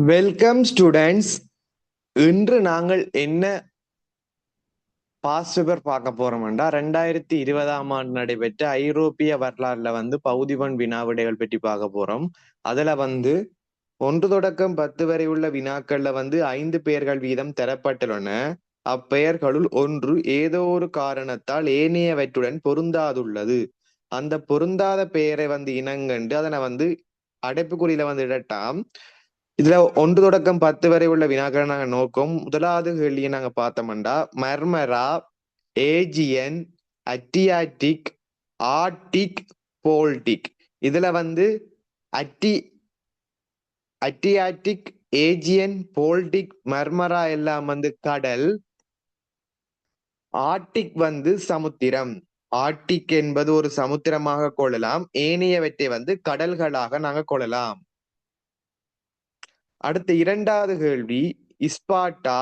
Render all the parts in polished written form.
Welcome students. இன்று நாங்கள் என்ன பாஸ்ட் பேப்பர் பார்க்க போறோம்டா 2020ஆம் ஆண்டு நடைபெற்ற ஐரோப்பிய வரலாறுல பகுதிவன் வினா விடைகள் பற்றி பார்க்க போறோம். அதுல 1 தொடக்கம் 10 வரை உள்ள வினாக்கள்ல 5 பெயர்கள் வீதம் தரப்பட்டுள்ளன. அப்பெயர்களுள் ஒன்று ஏதோ ஒரு காரணத்தால் ஏனையவற்றுடன் பொருந்தாதுள்ளது. அந்த பொருந்தாத பெயரை இனங்கண்டு அதனை அடைப்புக்குறியில இடட்டாம். இதுல 1 தொடக்கம் 10 வரை உள்ள வினாக்களை நாங்க நோக்கம். முதலாவது கேள்வியை நாங்க பார்த்தோம்டா, மர்மரா, ஏஜியன், அட்டியாட்டிக், ஆர்டிக், போல்டிக். இதுல அட்டி அட்டியாட்டிக், ஏஜியன், போல்டிக், மர்மரா எல்லாம் கடல். ஆர்டிக் சமுத்திரம். ஆர்டிக் என்பது ஒரு சமுத்திரமாக கொள்ளலாம். ஏனையவற்றை கடல்களாக நாங்க கொள்ளலாம். அடுத்த இரண்டாவது கேள்வி, ஸ்பார்ட்டா,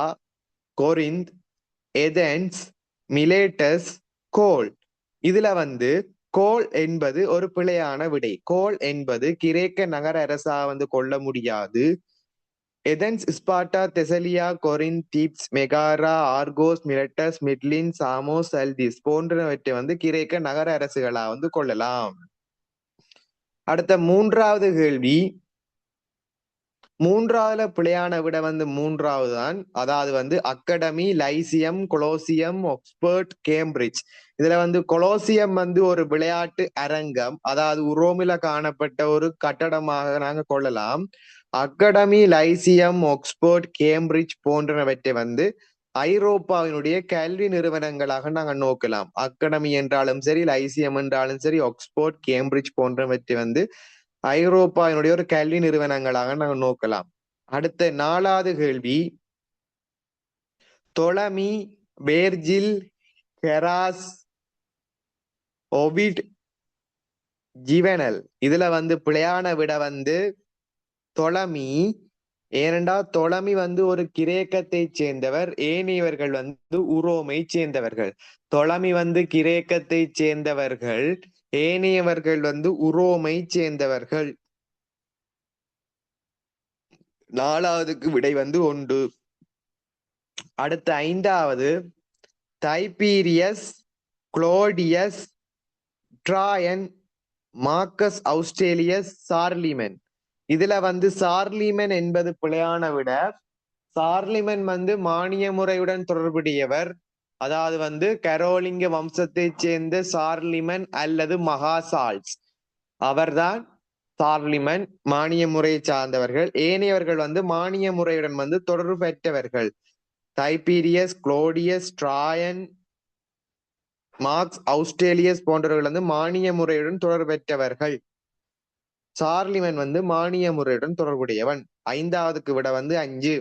கொரிந்த், ஏதென்ஸ், மிலேட்டஸ், கோல். இதுல கோல் என்பது ஒரு பிழையான விடை. கோல் என்பது கிரேக்க நகர அரசா கொள்ள முடியாது. Athens, Sparta, Thessaly, Corinth, Thebes, Megara, Argos, Miletus, Mytilene, Samos, Altis போன்றவற்றை கிரேக்க நகர அரசுகளா கொள்ளலாம். அடுத்த மூன்றாவது கேள்வி, மூன்றாவதுல பிழையான விட மூன்றாவது தான். அதாவது academy, Lyceum, Colosseum, Oxford, Cambridge. இதுல கொலோசியம் ஒரு விளையாட்டு அரங்கம், அதாவது உரோமில காணப்பட்ட ஒரு கட்டடமாக நாங்க கொள்ளலாம். அகாடமி, லைசியம், ஆக்ஸ்போர்ட், கேம்பிரிட்ஜ் போன்றவற்றை ஐரோப்பாவினுடைய கல்வி நிறுவனங்களாக நாங்க நோக்கலாம். அகாடமி என்றாலும் சரி, லைசியம் என்றாலும் சரி, ஆக்ஸ்போர்ட், கேம்பிரிட்ஜ் போன்றவற்றை ஐரோப்பாவினுடைய ஒரு கல்வி நிறுவனங்களாக நாங்கள் நோக்கலாம். அடுத்த நாலாவது கேள்வி, தொலமி, வேர்ஜில், ஹெராஸ், ஓவிட், ஜிவனல். இதுல பிழையான விட தொலமி. ஏனென்றா தொலமி ஒரு கிரேக்கத்தை சேர்ந்தவர், ஏனையவர்கள் உரோமை சேர்ந்தவர்கள். தொலமி கிரேக்கத்தை சேர்ந்தவர்கள், ஏனையவர்கள் உரோமை சேர்ந்தவர்கள். நாலாவதுக்கு விடை 1. அடுத்த ஐந்தாவது, தைபீரியஸ், குளோடியஸ், ட்ராயன், மார்க்கஸ் அவுஸ்டேலியஸ், சார்லிமன். இதுல சார்லிமன் என்பது பிழையான விட. சார்லிமன் மானிய முறையுடன் தொடர்புடையவர். அதாவது கரோலிங்க வம்சத்தை சேர்ந்த சார்லிமன் அல்லது மகாசால்ஸ், அவர்தான் சார்லிமன். மானிய முறையை சார்ந்தவர்கள். ஏனையவர்கள் மானிய முறையுடன் தொடர்பு பெற்றவர்கள். தைபீரியஸ், குளோடியஸ், ட்ராயன், மார்க்ஸ் அவுஸ்டேலியஸ் போன்றவர்கள் மானிய முறையுடன் தொடர்பு பெற்றவர்கள். சார்லிமன் மானிய முறையுடன் தொடர்புடையவன். ஐந்தாவதுக்கு விட 5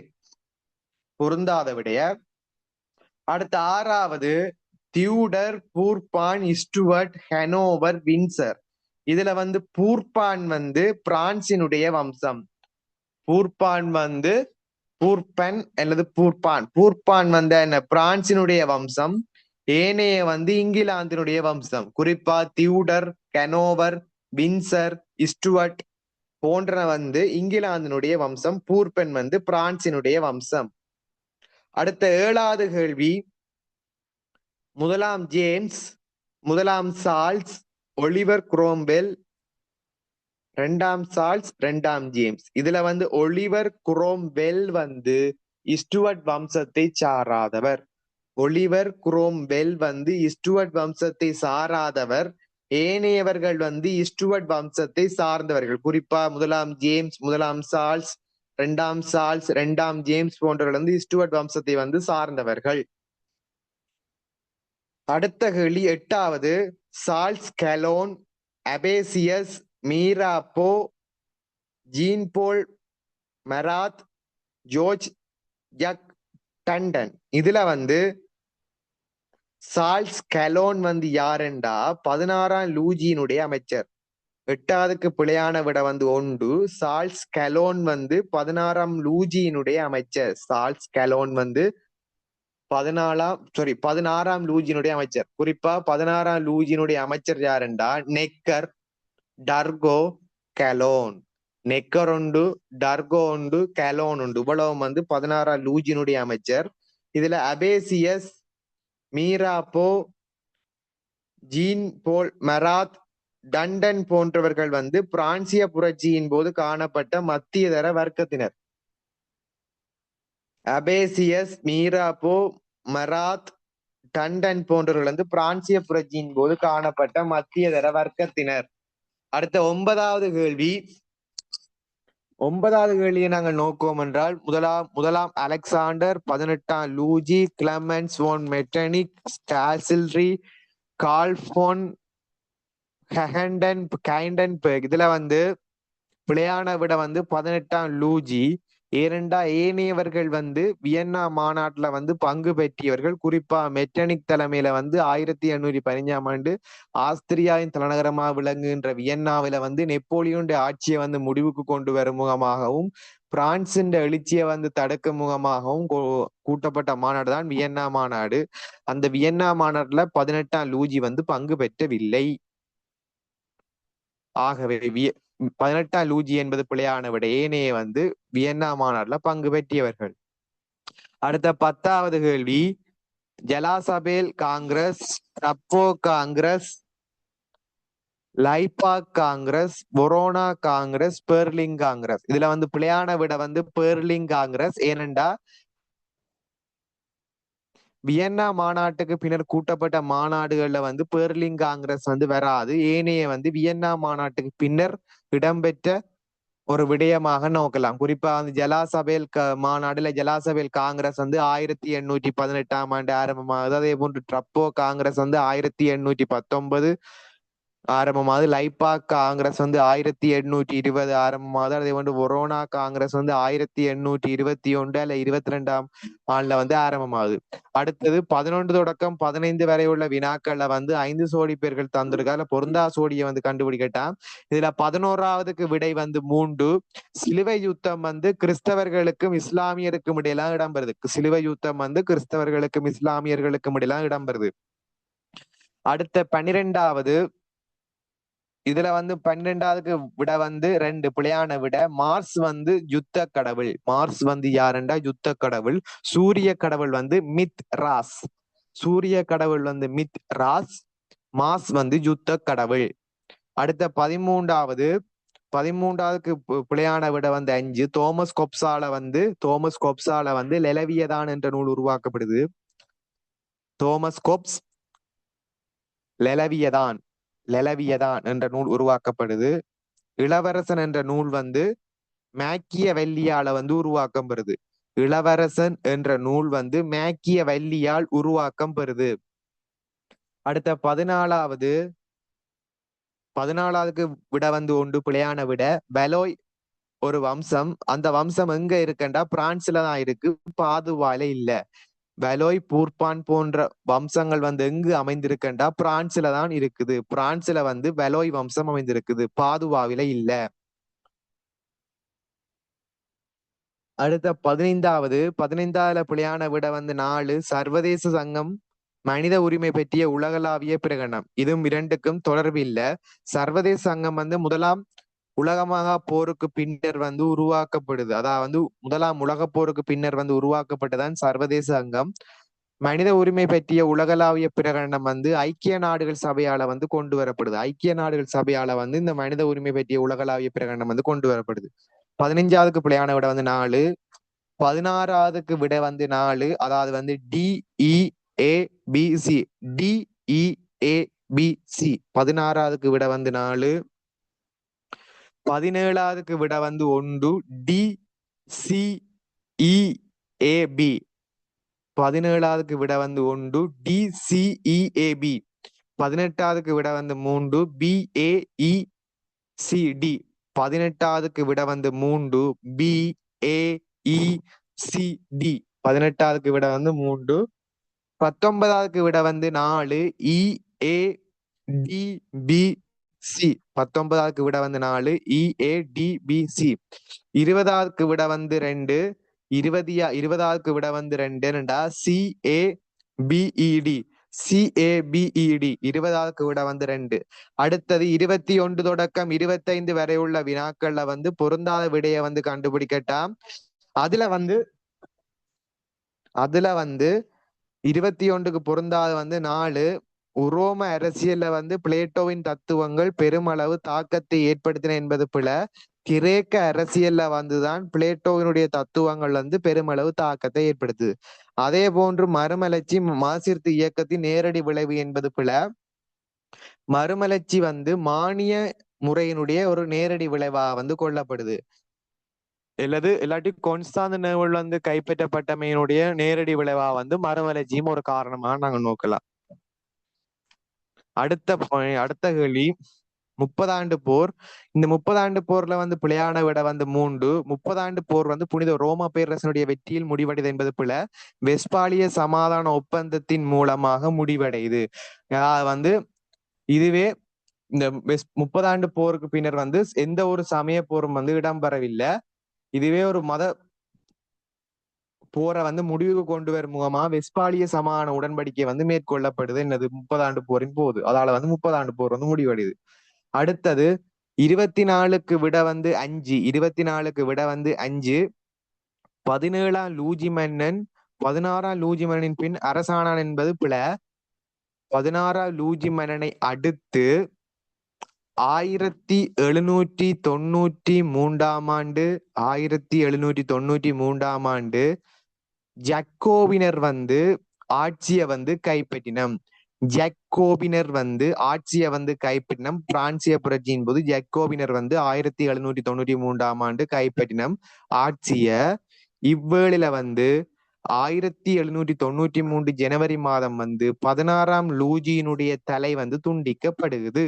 பொருந்தாத விடைய. அடுத்த ஆறாவது, தியூடர், பூர்பான், ஸ்டுவர்ட், ஹனோவர், வின்சர். இதுல பூர்பான் பிரான்சினுடைய வம்சம். பூர்பான் பூர்பன் அல்லது பூர்பான். பூர்பான் என்ன பிரான்சினுடைய வம்சம். ஏனைய இங்கிலாந்தினுடைய வம்சம். குறிப்பா தியூடர், கனோவர், வின்சர், ஸ்டுவர்ட் போன்ற இங்கிலாந்தினுடைய வம்சம். பூர்பன் பிரான்சினுடைய வம்சம். அடுத்த ஏழாவது கேள்வி, முதலாம் ஜேம்ஸ், முதலாம் சார்ல்ஸ், ஒலிவர் குரோம்பெல், இரண்டாம் சார்ல்ஸ், இரண்டாம் ஜேம்ஸ். இதுல ஒலிவர் குரோம்பெல் ஸ்டுவர்ட் வம்சத்தை சாராதவர். ஒலிவர் குரோம்பெல் ஸ்டுவர்ட் வம்சத்தை சாராதவர். ஏனையவர்கள் ஸ்டுவர்ட் வம்சத்தை சார்ந்தவர்கள். குறிப்பா முதலாம் ஜேம்ஸ், முதலாம் சார்ல்ஸ், இரண்டாம் சார்ல்ஸ், இரண்டாம் ஜேம்ஸ் போன்றவர்கள் ஸ்டுவர்ட் வம்சத்தை சார்ந்தவர்கள். அடுத்த கேள்வி எட்டாவது, சார்ல்ஸ் கலோன், அபேசியஸ், மீராப்போ, ஜீன் போல் மராத், ஜோர்ஜ் ஜக் டண்டன். இதுல சார்ல்ஸ் கலோன் யாருண்டா 16ஆம் லூஜியினுடைய அமைச்சர். எட்டாவதுக்கு பிழையான விட 1. சார்ல்ஸ் கலோன் 16ஆம் லூஜியினுடைய அமைச்சர். சார்ல்ஸ் கலோன் 16ஆம் லூஜியினுடைய அமைச்சர். குறிப்பா 16ஆம் லூஜியினுடைய அமைச்சர் யாருண்டா நெக்கர், டர்கோ, கலோன். நெக்கர் உண்டு, டர்கோ உண்டு, கலோன் உண்டு. இவ்வளவும் வந்து 16ஆம் லூஜினுடைய அமைச்சர். இதுல அபேசியஸ், மீராப்போ, ஜீன் போல் மராத், டண்டன் போன்றவர்கள் வந்து பிரான்சிய புரட்சியின் போது காணப்பட்ட மத்தியதர வர்க்கத்தினர். அபேசியஸ், மீராப்போ, மராத், டண்டன் போன்றவர்கள் வந்து பிரான்சிய புரட்சியின் போது காணப்பட்ட மத்தியதர வர்க்கத்தினர். அடுத்த 9வது கேள்வி. 9வது கேள்வியை நாங்கள் நோக்குவோம் என்றால், முதலாம் அலெக்சாண்டர், 18ஆம் லூஜி, கிளமென்ஸ் வோன் மெட்டர்னிக், ஸ்டாசில்ரி, கால்போன் கைண்டன்பெர்க். இதுல வந்து பிழையான விட வந்து 18ஆம் லூஜி. ஏனென்றா ஏனையவர்கள் வந்து வியன்னா மாநாட்டுல வந்து பங்கு பெற்றியவர்கள். குறிப்பா மெட்டனிக் தலைமையில வந்து 1815ஆம் ஆண்டு ஆஸ்திரியாவின் தலைநகரமாக விளங்குகின்ற வியன்னாவில வந்து நெப்போலியனுடைய ஆட்சியை வந்து முடிவுக்கு கொண்டு வரும் முகமாகவும் பிரான்சின் எழுச்சியை வந்து தடுக்கும் முகமாகவும் கூட்டப்பட்ட மாநாடு தான் வியன்னா மாநாடு. அந்த வியன்னா மாநாட்டுல 18ஆம் லூஜி வந்து பங்கு பெற்றவில்லை. ஆகவே 18ஆம் லூஜி என்பது பிழையான விட. ஏனைய வந்து வியன்னா மாநாடுல பங்கு பெற்றியவர்கள். அடுத்த 10வது கேள்வி. ஜலாசபேல் காங்கிரஸ், ட்ரப்போ காங்கிரஸ், லைபாக் காங்கிரஸ், பொரோனா காங்கிரஸ், பெர்லிங் காங்கிரஸ். இதுல வந்து பிழையான விட வந்து பெர்லிங் காங்கிரஸ். ஏனென்றா வியன்னா மாநாட்டுக்கு பின்னர் கூட்டப்பட்ட மாநாடுகள்ல வந்து பெர்லிங் காங்கிரஸ் வந்து வராது. ஏனைய வந்து வியன்னா மாநாட்டுக்கு பின்னர் இடம்பெற்ற ஒரு விடயமாக நோக்கலாம். குறிப்பா வந்து ஜலாசபேல் மாநாடுல ஜலாசபேல் காங்கிரஸ் வந்து 1818ஆம் ஆண்டு ஆரம்பமாகுது. அதே போன்று ட்ரப்போ காங்கிரஸ் வந்து 1819 ஆரம்பமாகுது. லைபாக் காங்கிரஸ் வந்து 1820 ஆரம்பமாகுது. அதே போன்று ஒரோனா காங்கிரஸ் வந்து 1821 அல்ல 22ஆம் ஆண்டுல வந்து ஆரம்பமாகுது. அடுத்தது 11 தொடக்கம் 15 வரை உள்ள வினாக்கள்ல வந்து 5 சோடி பேர்கள் தந்திருக்காரு. பொருந்தா சோடியை வந்து கண்டுபிடிக்கட்டாம். இதுல 11வதுக்கு விடை வந்து 3. சிலுவை யுத்தம் வந்து கிறிஸ்தவர்களுக்கும் இஸ்லாமியருக்கும் இடையெல்லாம் இடம்பெறுது. சிலுவை யுத்தம் வந்து கிறிஸ்தவர்களுக்கும் இஸ்லாமியர்களுக்கும் இடையெல்லாம் இடம்பெறுது. அடுத்த 12வது. இதுல வந்து 12வதுக்கு விட வந்து 2 பிழையான விட. மார்ஸ் வந்து யுத்த கடவுள். மார்ஸ் வந்து யாருண்டா யுத்த கடவுள். சூரிய கடவுள் வந்து மித் ராஸ். சூரிய கடவுள் வந்து மித் ராஸ். மார்ஸ் வந்து யுத்த கடவுள். அடுத்த 13வது. 13வதுக்கு பிழையான விட வந்து 5. தோமஸ் கொப்ஸால வந்து லெலவியதான் என்ற நூல் உருவாக்கப்படுது. தோமஸ் கொப்ஸ் லெலவியதான் என்ற நூல் உருவாக்கப்படுது. இளவரசன் என்ற நூல் வந்து மேக்கியவெல்லியால வந்து உருவாக்கம் பெறுது. இளவரசன் என்ற நூல் வந்து மேக்கியவெல்லியால் உருவாக்கம் பெறுது. அடுத்த 14வதுக்கு விட வந்து 1 பிழையான விட. பலோய் ஒரு வம்சம். அந்த வம்சம் எங்க இருக்குண்டா பிரான்ஸ்ல தான் இருக்கு, பாதுவால இல்ல. பலோய், பூர்பான் போன்ற வம்சங்கள் வந்து எங்கு அமைந்திருக்கண்டா பிரான்ஸ்ல தான் இருக்குது. பிரான்ஸ்ல வந்து பலோய் வம்சம் அமைந்திருக்குது, பாதுவாவில இல்ல. அடுத்த 15வதுல பிழையான விட வந்து 4. சர்வதேச சங்கம் மனித உரிமை பற்றிய உலகளாவிய பிரகடனம். இதுவும் 2க்கும் தொடர்பு இல்ல. சர்வதேச சங்கம் வந்து முதலாம் உலகமாக போருக்கு பின்னர் வந்து உருவாக்கப்படுது. அதாவது வந்து முதலாம் உலக போருக்கு பின்னர் வந்து உருவாக்கப்பட்டதான் சர்வதேச சங்கம். மனித உரிமை பற்றிய உலகளாவிய பிரகடனம் வந்து ஐக்கிய நாடுகள் சபையால வந்து கொண்டு வரப்படுது. ஐக்கிய நாடுகள் சபையால வந்து இந்த மனித உரிமை பற்றிய உலகளாவிய பிரகடனம் வந்து கொண்டு வரப்படுது. 15வதுக்கு பிழையான விட வந்து 4. 16வதுக்கு விட வந்து 4. அதாவது வந்து DEABC. DEABC 16வதுக்கு விட வந்து 4. 17வதுக்கு விட வந்து 1. DCEAB. 17வதுக்கு விட வந்து 1. DCEAB. 18வதுக்கு விட வந்து 3. BAECD. 18வதுக்கு விட வந்து 3. BAECD. 18வதுக்கு விட வந்து 3. 19வதுக்கு விட வந்து 4. EADBC. 19வதுக்கு விட வந்து 4. EADBC. 20வதுக்கு விட வந்து 2. 20வதுக்கு விட வந்து 2 என்னண்டா CABED. CABED 20க்கு விட வந்து 2. அடுத்தது 21 தொடக்கம் 25 வரை உள்ள வினாக்கள்ல வந்து பொருந்தாத விடையை வந்து கண்டுபிடிக்கட்டாம். அதுல வந்து 21க்கு பொருந்தாத வந்து 4 உரோம அரசியல்ல வந்து பிளேட்டோவின் தத்துவங்கள் பெருமளவு தாக்கத்தை ஏற்படுத்தின என்பது பிழ. கிரேக்க அரசியல்ல வந்துதான் பிளேட்டோவினுடைய தத்துவங்கள் வந்து பெருமளவு தாக்கத்தை ஏற்படுத்துது. அதே போன்று மறுமலர்ச்சி மாசீர்த்து இயக்கத்தின் நேரடி விளைவு என்பது பிழ. மறுமலர்ச்சி வந்து மானிய முறையினுடைய ஒரு நேரடி விளைவாக வந்து கொள்ளப்படுது. இல்லாட்டி கொன்ஸ்டாந்தினோபிள் வந்து கைப்பற்றப்பட்டமையினுடைய நேரடி விளைவா வந்து மறுமலர்ச்சியும் ஒரு காரணமா நாங்க நோக்கலாம். அடுத்த கேள்வி 30 ஆண்டு போர். இந்த 30 ஆண்டு போர்ல வந்து பிழையான விட வந்து 3. 30 ஆண்டு போர் வந்து புனித ரோமா பேரரசனுடைய வெற்றியில் முடிவடைது என்பது பிழ. வெஸ்பாலிய சமாதான ஒப்பந்தத்தின் மூலமாக முடிவடையுது. வந்து இதுவே இந்த 30 ஆண்டு போருக்கு பின்னர் வந்து எந்த ஒரு சமய போரும் வந்து இடம்பெறவில்லை. இதுவே ஒரு மத போரை வந்து முடிவுக்கு கொண்டு வரும் முகமா வெஸ்பாலிய சமாதான உடன்படிக்கை வந்து மேற்கொள்ளப்படுது என்னது 30 ஆண்டு போரின் போது. அதால வந்து 30 ஆண்டு போர் வந்து முடிவடையுது. அடுத்தது 24க்கு விட வந்து 5. 24க்கு விட வந்து 5. 17ஆம் லூஜி மன்னன் 16ஆம் லூஜி மன்னனின் பின் அரசானான் என்பது பிழ. 16ஆம் லூஜி மன்னனை அடுத்து 1793ஆம் ஆண்டு 1793ஆம் ஆண்டு ஜக்கோபினர் வந்து ஆட்சியை வந்து கைப்பற்றினம். ஜக்கோபினர் வந்து ஆட்சியை வந்து கைப்பற்றினம். பிரான்சிய புரட்சியின் போது ஜக்கோபினர் வந்து 1793ஆம் ஆண்டு கைப்பற்றினம் ஆட்சிய. இவ்வேளையில வந்து 1793 ஜனவரி மாதம் வந்து 16ஆம் லூஜியினுடைய தலை வந்து துண்டிக்கப்படுகிறது.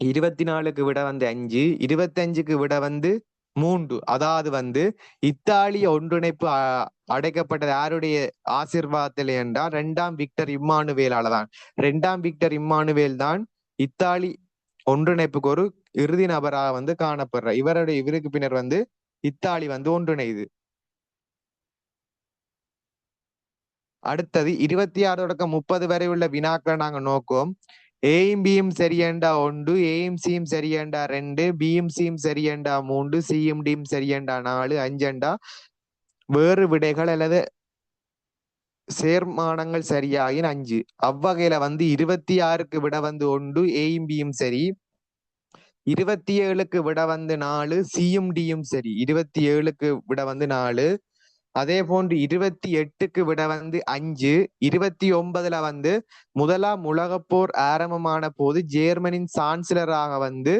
24க்கு விட வந்து 5. 25க்கு விட வந்து 3. அதாவது வந்து இத்தாலிய ஒன்றிணைப்பு அடைக்கப்பட்டது யாருடைய ஆசிர்வாதத்தில் என்றால் 2ஆம் விக்டர் இம்மானுவேலால தான். 2ஆம் விக்டர் இம்மானுவேல் தான் இத்தாலி ஒன்றிணைப்புக்கு ஒரு இறுதி நபராக வந்து காணப்படுற. இவருக்கு பின்னர் வந்து இத்தாலி வந்து ஒன்றிணைது. அடுத்தது 26 தொடக்கம் 30 வரை உள்ள வினாக்களை நாங்க நோக்குவோம். ஏயும் பியும் சரியண்டா 1, ஏயும் சியும் சரியண்டா 2, பியும் சியும் சரியண்டா 3, சியும் டியும் சரியண்டா 4, 5 வேறு விடைகள் அல்லது சேர்மானங்கள் சரியாகின் 5. அவ்வகையில வந்து 26க்கு விட வந்து 1, ஏயும் பியும் சரி. 27க்கு விட வந்து 4, சியும் டியும் சரி. 27க்கு விட வந்து 4. அதே போன்று 28க்கு விட வந்து 5. 29ல வந்து முதலாம் உலகப்போர் ஆரம்பமான போது ஜேர்மனின் சான்சலராக வந்து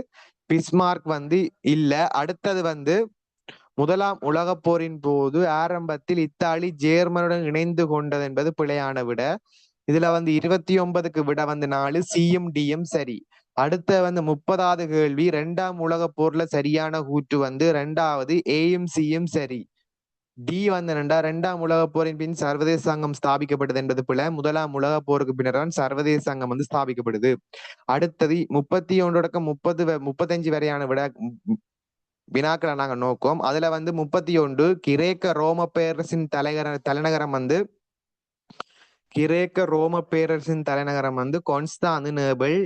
பிஸ்மார்க் வந்து இல்ல. அடுத்தது வந்து முதலாம் உலகப் போரின் போது ஆரம்பத்தில் இத்தாலி ஜேர்மனுடன் இணைந்து கொண்டது என்பது பிழையான விட. இதுல வந்து 29க்கு விட வந்து 4, சியும் டியும் சரி. அடுத்த வந்து 30வது கேள்வி 2ஆம் உலகப் போர்ல சரியான கூற்று வந்து 2வது ஏயும் சியும் சரி. டி வந்து 2ஆம் உலகப் போரின் பின் சர்வதேச சங்கம் ஸ்தாபிக்கப்பட்டது என்பது பிழை. முதலாம் உலகப் போருக்கு பின்னர் தான் சர்வதேச சங்கம் வந்து ஸ்தாபிக்கப்படுது. அடுத்தது 31 தொடக்கம் 35 வரையான வினாக்களை நாங்க நோக்கம். அதுல வந்து 31 கிரேக்க ரோம பேரரசின் தலைநகரம் வந்து கான்ஸ்டாந்தினோபிள்.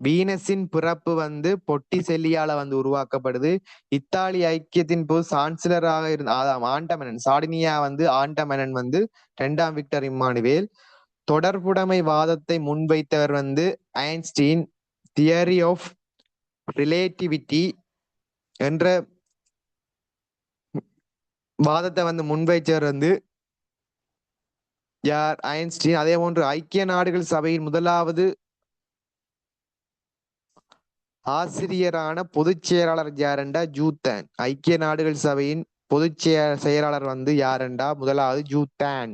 வீனஸின் பிறப்பு வந்து பொட்டிசெல்லியால வந்து உருவாக்கப்படுது. இத்தாலி ஐக்கியத்தின் போது சான்சலராக இருந்த ஆண்டமனன் சார்டினியா வந்து ஆண்டமனன் வந்து 2ஆம் விக்டர் இம்மானுவேல். தொடர்புடைமை வாதத்தை முன்வைத்தவர் வந்து ஐன்ஸ்டீன். தியரி ஆஃப் ரிலேட்டிவிட்டி என்ற வாதத்தை வந்து முன்வைச்சவர் வந்து யார்? ஐன்ஸ்டீன். அதே போன்று ஐக்கிய நாடுகள் சபையின் முதலாவது ஆசிரியரான பொதுச் செயலாளர் யாரெண்டா? ஜூத்தன். ஐக்கிய நாடுகள் சபையின் பொதுச் செயலாளர் வந்து யாரெண்டா? முதலாவது ஜூத்தன்.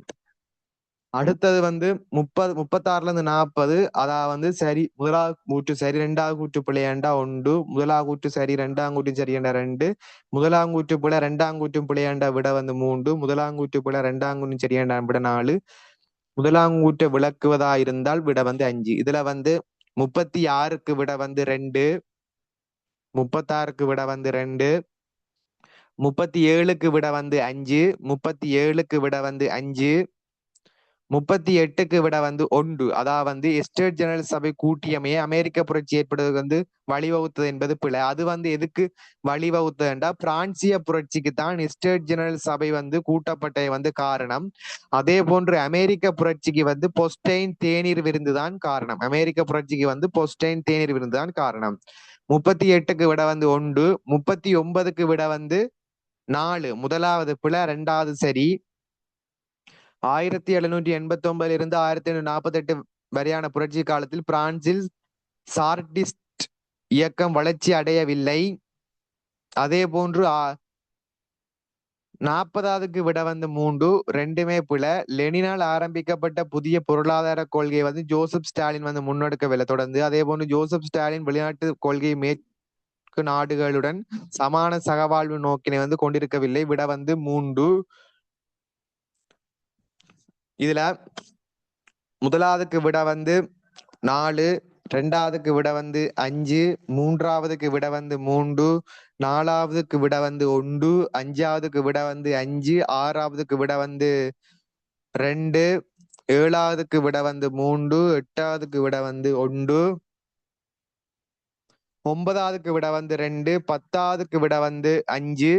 அடுத்தது வந்து 36ல இருந்து 40. அதாவது வந்து சரி முதலாவது கூற்று சரி, 2வது கூற்று பிழையாண்டா 1, முதலாவது கூற்று சரி, 2ஆம் கூற்று சரியாண்டா 2, முதலாம் கூற்று பிழை, 2ஆம் கூற்றும் பிழையாண்டா விட வந்து 3, முதலாம் கூற்று பிழை, 2ஆம் கூற்று சரியாண்டா விட 4, முதலாம் கூற்றை விளக்குவதா இருந்தால் விட வந்து 5. இதுல வந்து 36க்கு விட வந்து 2, 36க்கு விட வந்து 2, 37க்கு விட வந்து 5, 37க்கு விட வந்து 5, 38க்கு விட வந்து 1. அதாவது எஸ்டேட் ஜெனரல் சபை கூட்டியமைய அமெரிக்க புரட்சி ஏற்படுவதற்கு வந்து வழிவகுத்தது என்பது பிழை. அது வந்து எதுக்கு வழிவகுத்ததுண்டா பிரான்சிய புரட்சிக்கு தான் எஸ்டேட் ஜெனரல் சபை வந்து கூட்டப்பட்ட வந்து காரணம். அதே போன்று அமெரிக்க புரட்சிக்கு வந்து பொஸ்டைன் தேநீர் விருந்து தான் காரணம். அமெரிக்க புரட்சிக்கு வந்து பொஸ்டைன் தேநீர் விருந்து தான் காரணம். 38க்கு விட வந்து 1. 39க்கு விட வந்து 4. முதலாவது பிழை, இரண்டாவது சரி. 1789 இருந்து 1748 வரையான புரட்சி காலத்தில் பிரான்சில் சார்டிஸ்ட் இயக்கம் வளர்ச்சி அடையவில்லை. அதே போன்று 40க்கு விட வந்து 3. ரெண்டுமே பிழை. லெனினால் ஆரம்பிக்கப்பட்ட புதிய பொருளாதார கொள்கையை வந்து ஜோசப் ஸ்டாலின் வந்து முன்னெடுக்கவில்லை தொடர்ந்து. அதே போன்று ஜோசப் ஸ்டாலின் வெளிநாட்டு கொள்கை மேற்கு நாடுகளுடன் சமான சகவாழ்வு நோக்கினை வந்து கொண்டிருக்கவில்லை. விட வந்து 3. இதுல முதலாவதுக்கு விட வந்து 4, ரெண்டாவதுக்கு விட வந்து 5, மூன்றாவதுக்கு விட வந்து 3, நாலாவதுக்கு விட வந்து 1, அஞ்சாவதுக்கு விட வந்து 5, ஆறாவதுக்கு விட வந்து 2, ஏழாவதுக்கு விட வந்து 3, எட்டாவதுக்கு விட வந்து 1, ஒன்பதாவதுக்கு விட வந்து 2, பத்தாவதுக்கு விட வந்து 5,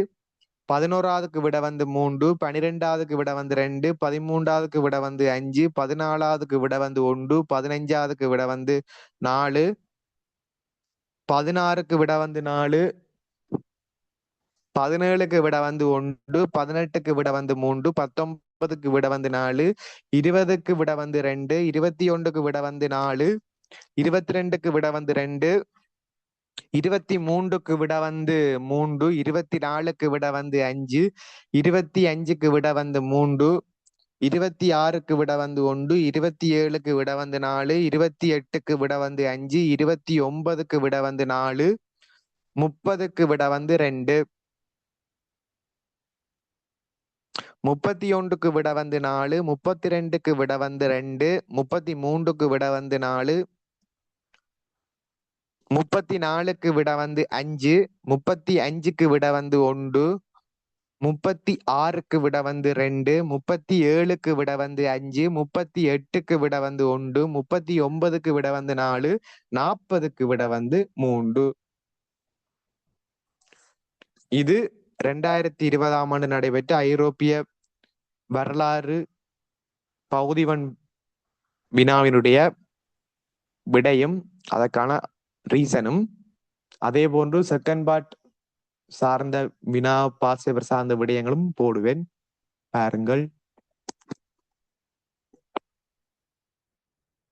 11ஆவதுக்கு விட வந்து 3, 12ஆவதுக்கு விட வந்து 2, 13ஆவதுக்கு விட வந்து 5, 14ஆவதுக்கு விட வந்து 1, 15ஆவதுக்கு விட வந்து 4, 16க்கு விட வந்து 4, 17க்கு விட வந்து 1, 18க்கு விட வந்து 3, 19க்கு விட வந்து 4, 20க்கு விட வந்து 2, 21க்கு விட வந்து 4, 22க்கு விட வந்து 2, 23க்கு விட வந்து 3, 24க்கு விட வந்து 5, 25க்கு விட வந்து 3, 26க்கு விட வந்து 1, 27க்கு விட வந்து 4, 28க்கு விட வந்து 5, 29க்கு விட வந்து 4, 30க்கு விட வந்து 2, 31க்கு விட வந்து 4, 32க்கு விட வந்து 2, 33க்கு விட வந்து 4, 34க்கு விட வந்து 5, 35க்கு விட வந்து 1, 36க்கு விட வந்து 2, 37க்கு விட வந்து 5, 38க்கு விட வந்து 1, 39க்கு விட வந்து 4, 40க்கு விட வந்து 3. இது 2020ஆம் ஆண்டு நடைபெற்ற ஐரோப்பிய வரலாறு பகுதிவன் வினாவினுடைய விடையும் அதற்கான ரீசனும். அதே போன்று செகண்ட் பார்ட் சார்ந்த வினா பாஸ் பேப்பர் சார்ந்த விடயங்களும் போடுவேன், பாருங்கள்.